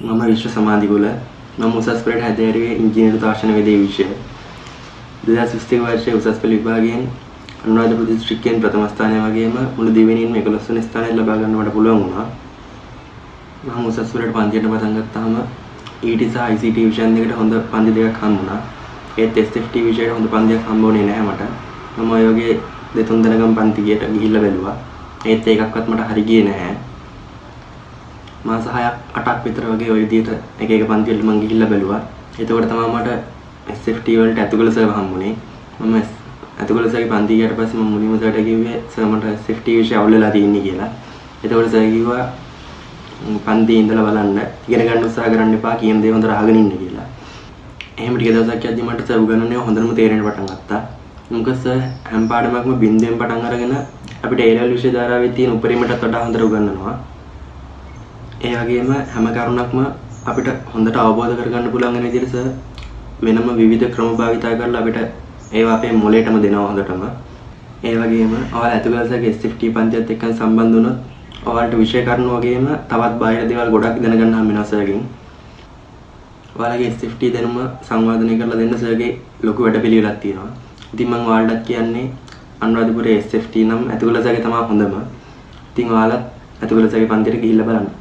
මම විශ්ව සමාධිගුල මම උසස් පෙළට හැදෑරුවේ ඉංජිනේරු තාක්ෂණ වේදේ විෂය 2021 වර්ෂයේ උසස් පෙළ විභාගයෙන් අනුරාධපුර දිස්ත්‍රික්කයෙන් ප්‍රථම ස්ථානය වගේම මුළු දිවෙණින්ම 11 වෙනි ස්ථානය ලබා ගන්න මට පුළුවන් වුණා. මම උසස් පෙළට පන්තියට පටන් ගත්තාම ET සහ ICT විෂයන් දෙකට හොඳ පන්ති දෙකක් හම්බුණා. ඒත් SFT විෂයට හොඳ පන්තියක් හම්බ වුණේ නැහැ මට. මම ඔය වගේ දෙතුන් දෙනකම් පන්ති ගිහිල්ලා බැලුවා. ඒත් ඒකක්වත් මට හරි ගියේ නැහැ. මාස 6ක් 8ක් විතර වගේ ওই විදිහට එක එක පන්ති වලට මම ගිහිල්ලා බැලුවා. එතකොට තමයි මට SFT වලට ඇතුළත සර් හම්බුනේ. මම ඇතුළත සර්ගේ පන්ති ගියාට පස්සේ මම මුලින්ම සර්ට කිව්වේ සර් මට SFT විෂය අවුල් වෙලා තියෙන්නේ කියලා. එතකොට සර් කිව්වා පන්ති ඉඳලා බලන්න ඉගෙන ගන්න උත්සාහ කරන්න එපා කියන දේ හොඳට අහගෙන ඉන්න කියලා. එහෙම ටික දවසක් යද්දි මට සර් උගන්වන්නේ හොඳටම තේරෙන්න පටන් ගත්තා. මොකද සර් හැම පාඩමක්ම බින්දුවෙන් පටන් අරගෙන අපිට A level විෂය ධාරාවේ තියෙන උපරිමයටත් වඩා හොඳට උගන්වනවා. ඒ වගේම හැම කරුණක්ම අපිට හොඳට අවබෝධ කරගන්න පුළුවන් වෙන විදිහට සර් වෙනම විවිධ ක්‍රම භාවිතා කරලා අපිට ඒවා අපේ මොළේටම දෙනවා හොඳටම. ඒ වගේම ඔයාලා ඇතුළතගේ SFT පන්තියත් එක්ක සම්බන්ධ වුණොත් ඔයාලට විෂය කරුණු වගේම තවත් බාහිර දේවල් ගොඩක් දැනගන්න හම් වෙනවා සර්ගෙන්. ඔයාලගේ SFT දැනුම සංවර්ධනය කරලා දෙන්න සර්ගේ ලොකු වැඩපිළිවෙලක් තියෙනවා. ඉතින් මම ඔයාලටත් කියන්නේ අනුරාධපුරයේ SFT නම් ඇතුළතගේ තමයි හොඳම. ඉතින් ඔයාලත් ඇතුළතගේ පන්තියට ගිහිල්ලා බලන්න.